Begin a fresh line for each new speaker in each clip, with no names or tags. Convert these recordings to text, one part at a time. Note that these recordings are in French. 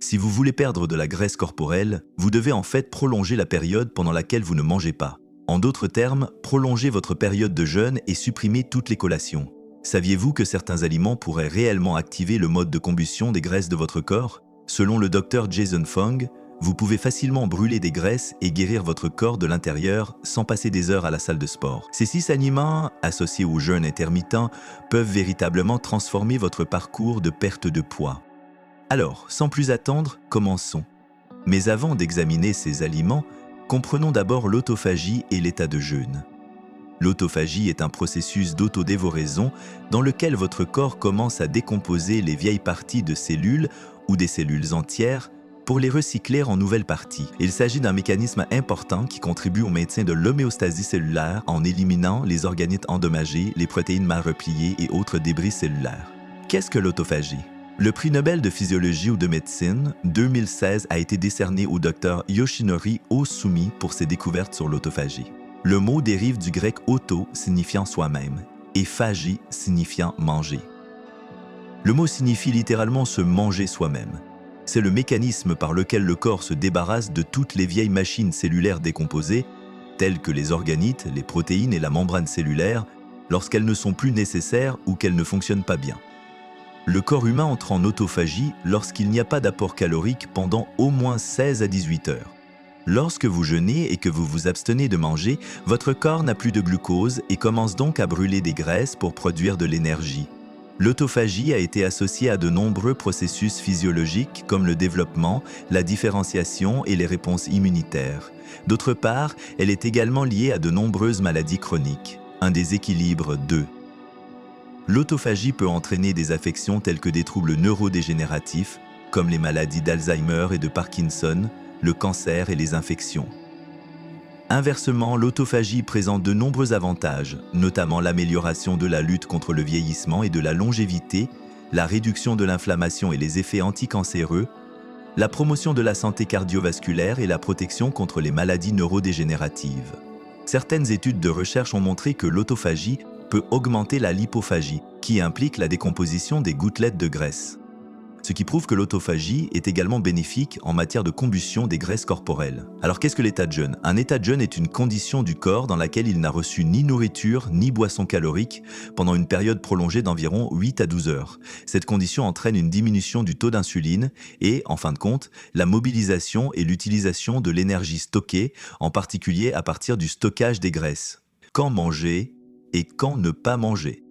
Si vous voulez perdre de la graisse corporelle, vous devez en fait prolonger la période pendant laquelle vous ne mangez pas. En d'autres termes, prolongez votre période de jeûne et supprimez toutes les collations. Saviez-vous que certains aliments pourraient réellement activer le mode de combustion des graisses de votre corps? Selon le docteur Jason Fung, vous pouvez facilement brûler des graisses et guérir votre corps de l'intérieur sans passer des heures à la salle de sport. Ces 6 aliments, associés au jeûne intermittent, peuvent véritablement transformer votre parcours de perte de poids. Alors, sans plus attendre, commençons. Mais avant d'examiner ces aliments, comprenons d'abord l'autophagie et l'état de jeûne. L'autophagie est un processus d'autodévoraison dans lequel votre corps commence à décomposer les vieilles parties de cellules ou des cellules entières pour les recycler en nouvelles parties. Il s'agit d'un mécanisme important qui contribue au maintien de l'homéostasie cellulaire en éliminant les organites endommagés, les protéines mal repliées et autres débris cellulaires. Qu'est-ce que l'autophagie? Le prix Nobel de physiologie ou de médecine 2016 a été décerné au Dr Yoshinori Ohsumi pour ses découvertes sur l'autophagie. Le mot dérive du grec auto signifiant soi-même et phagie signifiant manger. Le mot signifie littéralement se manger soi-même. C'est le mécanisme par lequel le corps se débarrasse de toutes les vieilles machines cellulaires décomposées, telles que les organites, les protéines et la membrane cellulaire, lorsqu'elles ne sont plus nécessaires ou qu'elles ne fonctionnent pas bien. Le corps humain entre en autophagie lorsqu'il n'y a pas d'apport calorique pendant au moins 16 à 18 heures. Lorsque vous jeûnez et que vous vous abstenez de manger, votre corps n'a plus de glucose et commence donc à brûler des graisses pour produire de l'énergie. L'autophagie a été associée à de nombreux processus physiologiques comme le développement, la différenciation et les réponses immunitaires. D'autre part, elle est également liée à de nombreuses maladies chroniques. Un déséquilibre 2. L'autophagie peut entraîner des affections telles que des troubles neurodégénératifs, comme les maladies d'Alzheimer et de Parkinson, le cancer et les infections. Inversement, l'autophagie présente de nombreux avantages, notamment l'amélioration de la lutte contre le vieillissement et de la longévité, la réduction de l'inflammation et les effets anticancéreux, la promotion de la santé cardiovasculaire et la protection contre les maladies neurodégénératives. Certaines études de recherche ont montré que l'autophagie peut augmenter la lipophagie, qui implique la décomposition des gouttelettes de graisse. Ce qui prouve que l'autophagie est également bénéfique en matière de combustion des graisses corporelles. Alors qu'est-ce que l'état de jeûne? Un état de jeûne est une condition du corps dans laquelle il n'a reçu ni nourriture ni boisson calorique pendant une période prolongée d'environ 8 à 12 heures. Cette condition entraîne une diminution du taux d'insuline et, en fin de compte, la mobilisation et l'utilisation de l'énergie stockée, en particulier à partir du stockage des graisses. Quand manger et quand ne pas manger?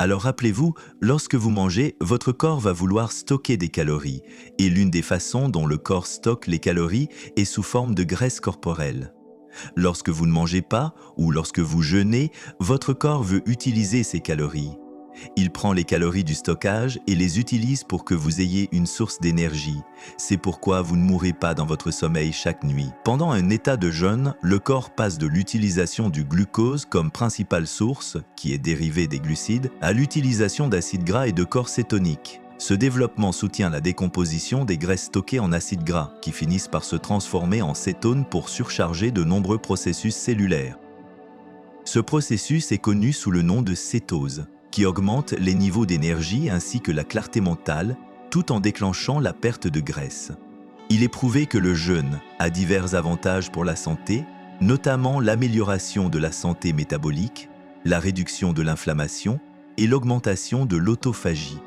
Alors rappelez-vous, lorsque vous mangez, votre corps va vouloir stocker des calories, et l'une des façons dont le corps stocke les calories est sous forme de graisse corporelle. Lorsque vous ne mangez pas, ou lorsque vous jeûnez, votre corps veut utiliser ces calories. Il prend les calories du stockage et les utilise pour que vous ayez une source d'énergie. C'est pourquoi vous ne mourrez pas dans votre sommeil chaque nuit. Pendant un état de jeûne, le corps passe de l'utilisation du glucose comme principale source, qui est dérivée des glucides, à l'utilisation d'acides gras et de corps cétoniques. Ce développement soutient la décomposition des graisses stockées en acides gras, qui finissent par se transformer en cétones pour surcharger de nombreux processus cellulaires. Ce processus est connu sous le nom de cétose, qui augmente les niveaux d'énergie ainsi que la clarté mentale, tout en déclenchant la perte de graisse. Il est prouvé que le jeûne a divers avantages pour la santé, notamment l'amélioration de la santé métabolique, la réduction de l'inflammation et l'augmentation de l'autophagie.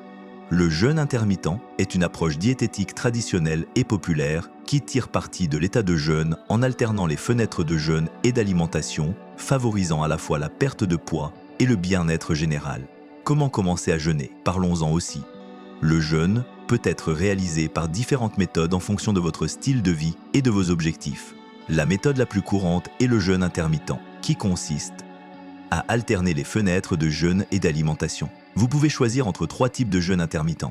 Le jeûne intermittent est une approche diététique traditionnelle et populaire qui tire parti de l'état de jeûne en alternant les fenêtres de jeûne et d'alimentation, favorisant à la fois la perte de poids et le bien-être général. Comment commencer à jeûner? Parlons-en aussi. Le jeûne peut être réalisé par différentes méthodes en fonction de votre style de vie et de vos objectifs. La méthode la plus courante est le jeûne intermittent, qui consiste à alterner les fenêtres de jeûne et d'alimentation. Vous pouvez choisir entre 3 types de jeûne intermittent.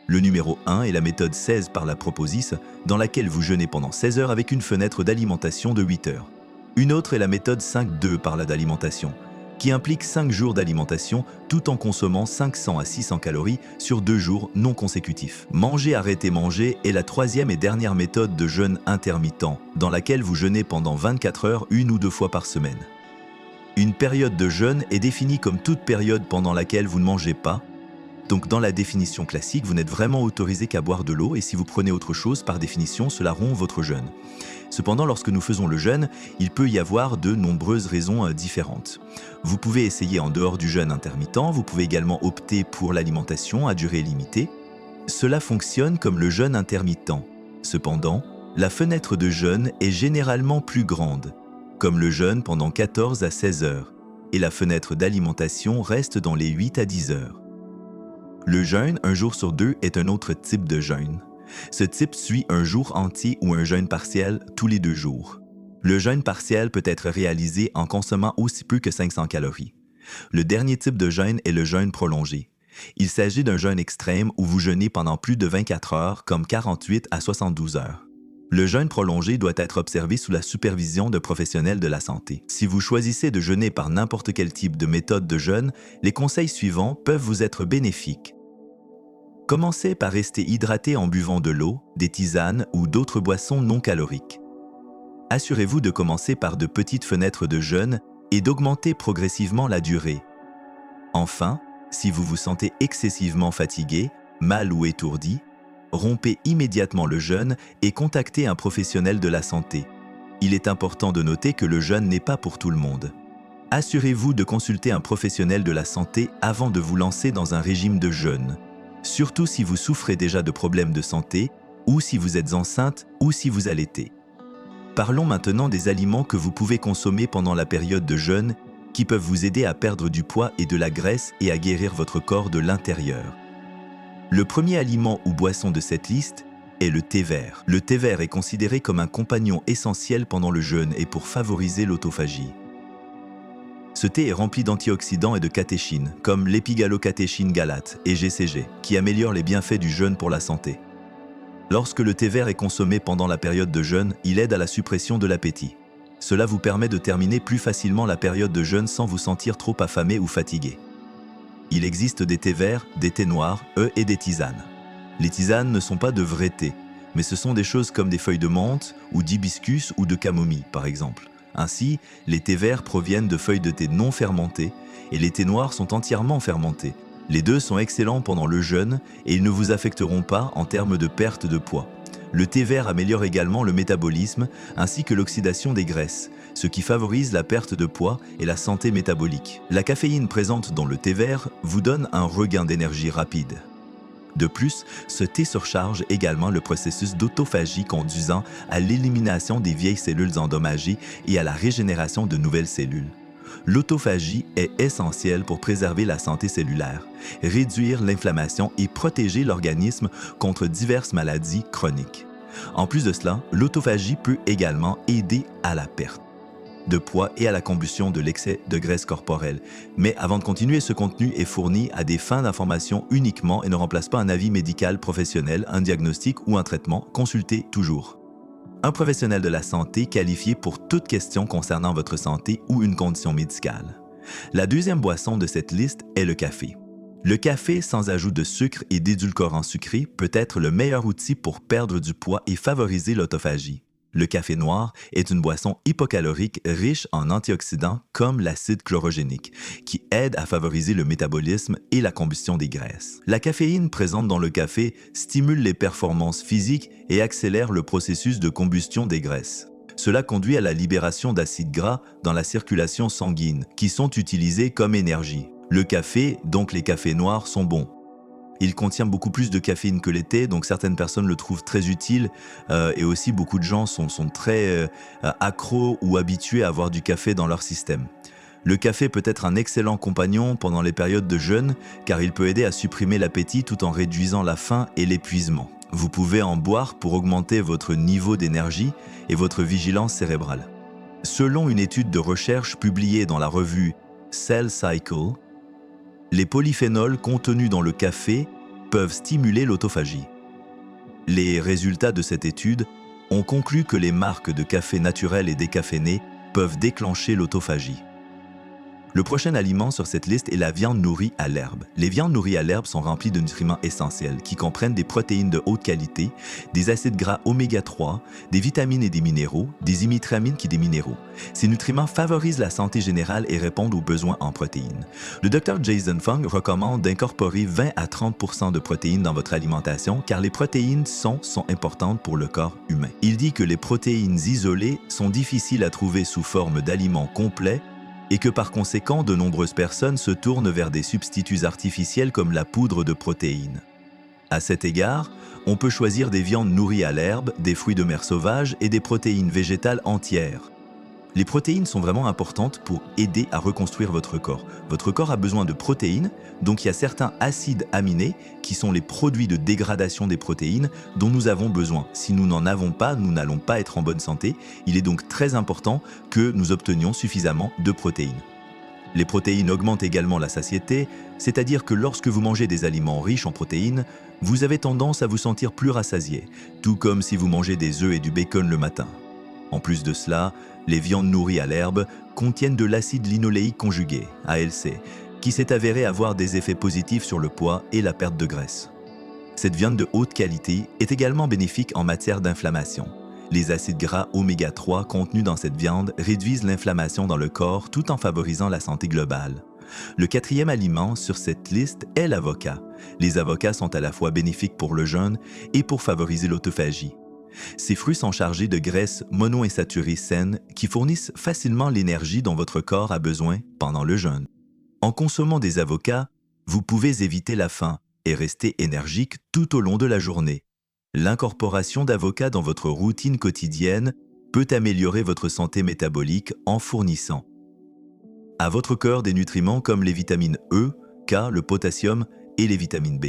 Le numéro 1 est la méthode 16 par la Proposis, dans laquelle vous jeûnez pendant 16 heures avec une fenêtre d'alimentation de 8 heures. Une autre est la méthode 5-2 par la d'alimentation, qui implique 5 jours d'alimentation tout en consommant 500 à 600 calories sur 2 jours non consécutifs. Manger, arrêter, manger est la 3e et dernière méthode de jeûne intermittent, dans laquelle vous jeûnez pendant 24 heures 1 ou 2 fois par semaine. Une période de jeûne est définie comme toute période pendant laquelle vous ne mangez pas, Donc dans la définition classique, vous n'êtes vraiment autorisé qu'à boire de l'eau et si vous prenez autre chose, par définition, cela rompt votre jeûne. Cependant, lorsque nous faisons le jeûne, il peut y avoir de nombreuses raisons différentes. Vous pouvez essayer en dehors du jeûne intermittent, vous pouvez également opter pour l'alimentation à durée limitée. Cela fonctionne comme le jeûne intermittent. Cependant, la fenêtre de jeûne est généralement plus grande, comme le jeûne pendant 14 à 16 heures, et la fenêtre d'alimentation reste dans les 8 à 10 heures. Le jeûne, un jour sur deux, est un autre type de jeûne. Ce type suit un jour entier ou un jeûne partiel tous les 2 jours. Le jeûne partiel peut être réalisé en consommant aussi peu que 500 calories. Le dernier type de jeûne est le jeûne prolongé. Il s'agit d'un jeûne extrême où vous jeûnez pendant plus de 24 heures, comme 48 à 72 heures. Le jeûne prolongé doit être observé sous la supervision de professionnels de la santé. Si vous choisissez de jeûner par n'importe quel type de méthode de jeûne, les conseils suivants peuvent vous être bénéfiques. Commencez par rester hydraté en buvant de l'eau, des tisanes ou d'autres boissons non caloriques. Assurez-vous de commencer par de petites fenêtres de jeûne et d'augmenter progressivement la durée. Enfin, si vous vous sentez excessivement fatigué, mal ou étourdi, rompez immédiatement le jeûne et contactez un professionnel de la santé. Il est important de noter que le jeûne n'est pas pour tout le monde. Assurez-vous de consulter un professionnel de la santé avant de vous lancer dans un régime de jeûne, surtout si vous souffrez déjà de problèmes de santé ou si vous êtes enceinte ou si vous allaitez. Parlons maintenant des aliments que vous pouvez consommer pendant la période de jeûne qui peuvent vous aider à perdre du poids et de la graisse et à guérir votre corps de l'intérieur. Le premier aliment ou boisson de cette liste est le thé vert. Le thé vert est considéré comme un compagnon essentiel pendant le jeûne et pour favoriser l'autophagie. Ce thé est rempli d'antioxydants et de catéchines, comme l'épigalocatéchine galate et GCG, qui améliorent les bienfaits du jeûne pour la santé. Lorsque le thé vert est consommé pendant la période de jeûne, il aide à la suppression de l'appétit. Cela vous permet de terminer plus facilement la période de jeûne sans vous sentir trop affamé ou fatigué. Il existe des thés verts, des thés noirs, et des tisanes. Les tisanes ne sont pas de vrais thés, mais ce sont des choses comme des feuilles de menthe ou d'hibiscus ou de camomille, par exemple. Ainsi, les thés verts proviennent de feuilles de thé non fermentées et les thés noirs sont entièrement fermentés. Les deux sont excellents pendant le jeûne et ils ne vous affecteront pas en termes de perte de poids. Le thé vert améliore également le métabolisme ainsi que l'oxydation des graisses, ce qui favorise la perte de poids et la santé métabolique. La caféine présente dans le thé vert vous donne un regain d'énergie rapide. De plus, ce thé surcharge également le processus d'autophagie conduisant à l'élimination des vieilles cellules endommagées et à la régénération de nouvelles cellules. L'autophagie est essentielle pour préserver la santé cellulaire, réduire l'inflammation et protéger l'organisme contre diverses maladies chroniques. En plus de cela, l'autophagie peut également aider à la perte de poids et à la combustion de l'excès de graisse corporelle. Mais avant de continuer, ce contenu est fourni à des fins d'information uniquement et ne remplace pas un avis médical professionnel, un diagnostic ou un traitement. Consultez toujours un professionnel de la santé qualifié pour toute question concernant votre santé ou une condition médicale. La deuxième boisson de cette liste est le café. Le café sans ajout de sucre et d'édulcorants sucrés peut être le meilleur outil pour perdre du poids et favoriser l'autophagie. Le café noir est une boisson hypocalorique riche en antioxydants comme l'acide chlorogénique, qui aide à favoriser le métabolisme et la combustion des graisses. La caféine présente dans le café stimule les performances physiques et accélère le processus de combustion des graisses. Cela conduit à la libération d'acides gras dans la circulation sanguine, qui sont utilisés comme énergie. Le café, donc les cafés noirs, sont bons. Il contient beaucoup plus de caféine que le thé, donc certaines personnes le trouvent très utile et aussi beaucoup de gens sont très accros ou habitués à avoir du café dans leur système. Le café peut être un excellent compagnon pendant les périodes de jeûne car il peut aider à supprimer l'appétit tout en réduisant la faim et l'épuisement. Vous pouvez en boire pour augmenter votre niveau d'énergie et votre vigilance cérébrale. Selon une étude de recherche publiée dans la revue Cell Cycle, les polyphénols contenus dans le café peuvent stimuler l'autophagie. Les résultats de cette étude ont conclu que les marques de café naturel et décaféiné peuvent déclencher l'autophagie. Le prochain aliment sur cette liste est la viande nourrie à l'herbe. Les viandes nourries à l'herbe sont remplies de nutriments essentiels qui comprennent des protéines de haute qualité, des acides gras oméga 3, des vitamines et des minéraux, des imitramines qui des minéraux. Ces nutriments favorisent la santé générale et répondent aux besoins en protéines. Le Dr Jason Fung recommande d'incorporer 20 à 30% de protéines dans votre alimentation car les protéines sont importantes pour le corps humain. Il dit que les protéines isolées sont difficiles à trouver sous forme d'aliments complets et que par conséquent, de nombreuses personnes se tournent vers des substituts artificiels comme la poudre de protéines. À cet égard, on peut choisir des viandes nourries à l'herbe, des fruits de mer sauvages et des protéines végétales entières. Les protéines sont vraiment importantes pour aider à reconstruire votre corps. Votre corps a besoin de protéines, donc il y a certains acides aminés qui sont les produits de dégradation des protéines dont nous avons besoin. Si nous n'en avons pas, nous n'allons pas être en bonne santé. Il est donc très important que nous obtenions suffisamment de protéines. Les protéines augmentent également la satiété, c'est-à-dire que lorsque vous mangez des aliments riches en protéines, vous avez tendance à vous sentir plus rassasié, tout comme si vous mangez des œufs et du bacon le matin. En plus de cela, les viandes nourries à l'herbe contiennent de l'acide linoléique conjugué, ALC, qui s'est avéré avoir des effets positifs sur le poids et la perte de graisse. Cette viande de haute qualité est également bénéfique en matière d'inflammation. Les acides gras oméga 3 contenus dans cette viande réduisent l'inflammation dans le corps tout en favorisant la santé globale. Le quatrième aliment sur cette liste est l'avocat. Les avocats sont à la fois bénéfiques pour le jeûne et pour favoriser l'autophagie. Ces fruits sont chargés de graisses monoinsaturées saines qui fournissent facilement l'énergie dont votre corps a besoin pendant le jeûne. En consommant des avocats, vous pouvez éviter la faim et rester énergique tout au long de la journée. L'incorporation d'avocats dans votre routine quotidienne peut améliorer votre santé métabolique en fournissant à votre corps des nutriments comme les vitamines E, K, le potassium et les vitamines B.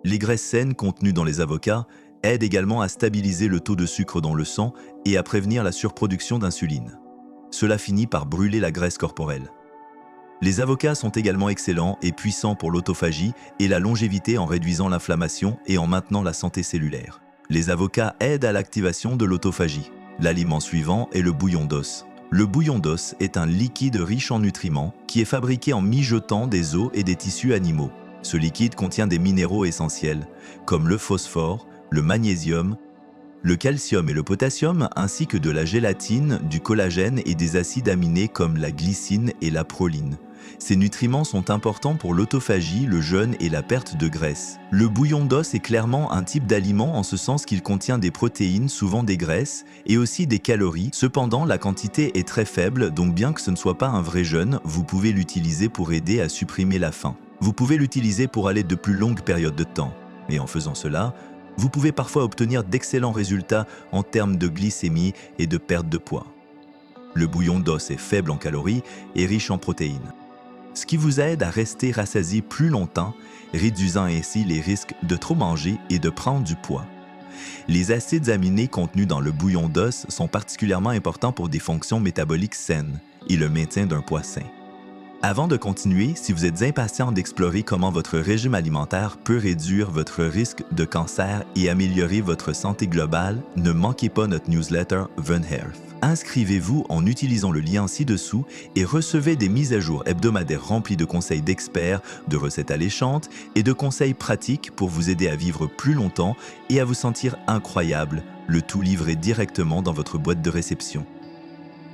Les graisses saines contenues dans les avocats aident également à stabiliser le taux de sucre dans le sang et à prévenir la surproduction d'insuline. Cela finit par brûler la graisse corporelle. Les avocats sont également excellents et puissants pour l'autophagie et la longévité en réduisant l'inflammation et en maintenant la santé cellulaire. Les avocats aident à l'activation de l'autophagie. L'aliment suivant est le bouillon d'os. Le bouillon d'os est un liquide riche en nutriments qui est fabriqué en mijotant des os et des tissus animaux. Ce liquide contient des minéraux essentiels comme le phosphore, le magnésium, le calcium et le potassium, ainsi que de la gélatine, du collagène et des acides aminés comme la glycine et la proline. Ces nutriments sont importants pour l'autophagie, le jeûne et la perte de graisse. Le bouillon d'os est clairement un type d'aliment en ce sens qu'il contient des protéines, souvent des graisses, et aussi des calories. Cependant, la quantité est très faible, donc bien que ce ne soit pas un vrai jeûne, vous pouvez l'utiliser pour aider à supprimer la faim. Vous pouvez l'utiliser pour aller de plus longues périodes de temps. Et en faisant cela, vous pouvez parfois obtenir d'excellents résultats en termes de glycémie et de perte de poids. Le bouillon d'os est faible en calories et riche en protéines, ce qui vous aide à rester rassasié plus longtemps, réduisant ainsi les risques de trop manger et de prendre du poids. Les acides aminés contenus dans le bouillon d'os sont particulièrement importants pour des fonctions métaboliques saines et le maintien d'un poids sain. Avant de continuer, si vous êtes impatient d'explorer comment votre régime alimentaire peut réduire votre risque de cancer et améliorer votre santé globale, ne manquez pas notre newsletter Vun Health. Inscrivez-vous en utilisant le lien ci-dessous et recevez des mises à jour hebdomadaires remplies de conseils d'experts, de recettes alléchantes et de conseils pratiques pour vous aider à vivre plus longtemps et à vous sentir incroyable, le tout livré directement dans votre boîte de réception.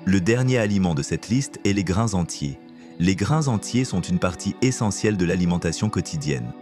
Le dernier aliment de cette liste est les grains entiers. Les grains entiers sont une partie essentielle de l'alimentation quotidienne.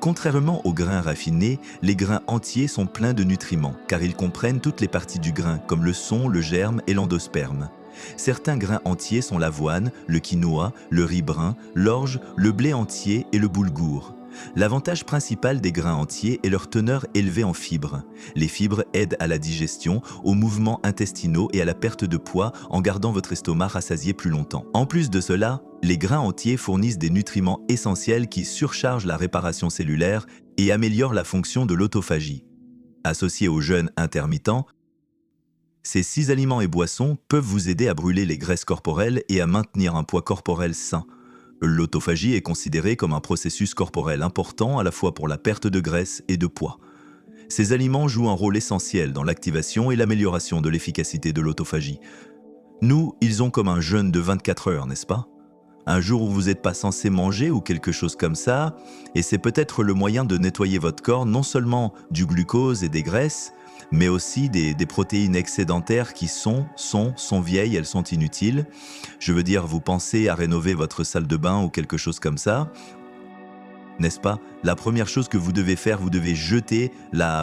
Contrairement aux grains raffinés, les grains entiers sont pleins de nutriments car ils comprennent toutes les parties du grain comme le son, le germe et l'endosperme. Certains grains entiers sont l'avoine, le quinoa, le riz brun, l'orge, le blé entier et le boulgour. L'avantage principal des grains entiers est leur teneur élevée en fibres. Les fibres aident à la digestion, aux mouvements intestinaux et à la perte de poids en gardant votre estomac rassasié plus longtemps. En plus de cela, les grains entiers fournissent des nutriments essentiels qui surchargent la réparation cellulaire et améliorent la fonction de l'autophagie. Associés au jeûne intermittent, ces 6 aliments et boissons peuvent vous aider à brûler les graisses corporelles et à maintenir un poids corporel sain. L'autophagie est considérée comme un processus corporel important à la fois pour la perte de graisse et de poids. Ces aliments jouent un rôle essentiel dans l'activation et l'amélioration de l'efficacité de l'autophagie. Nous, ils ont comme un jeûne de 24 heures, n'est-ce pas? un jour où vous n'êtes pas censé manger ou quelque chose comme ça, et c'est peut-être le moyen de nettoyer votre corps non seulement du glucose et des graisses, mais aussi des protéines excédentaires qui sont vieilles, elles sont inutiles. Je veux dire, vous pensez à rénover votre salle de bain ou quelque chose comme ça, n'est-ce pas? La première chose que vous devez faire, vous devez jeter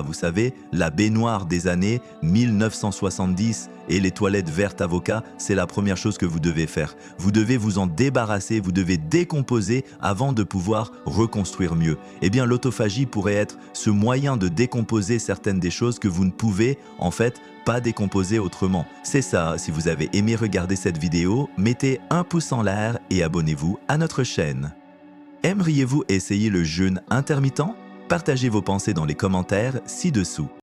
vous savez, la baignoire des années 1970 et les toilettes vertes avocat, c'est la première chose que vous devez faire. Vous devez vous en débarrasser, vous devez décomposer avant de pouvoir reconstruire mieux. Eh bien, l'autophagie pourrait être ce moyen de décomposer certaines des choses que vous ne pouvez, en fait, pas décomposer autrement. C'est ça, si vous avez aimé regarder cette vidéo, mettez un pouce en l'air et abonnez-vous à notre chaîne. Aimeriez-vous essayer le jeûne intermittent? Partagez vos pensées dans les commentaires ci-dessous.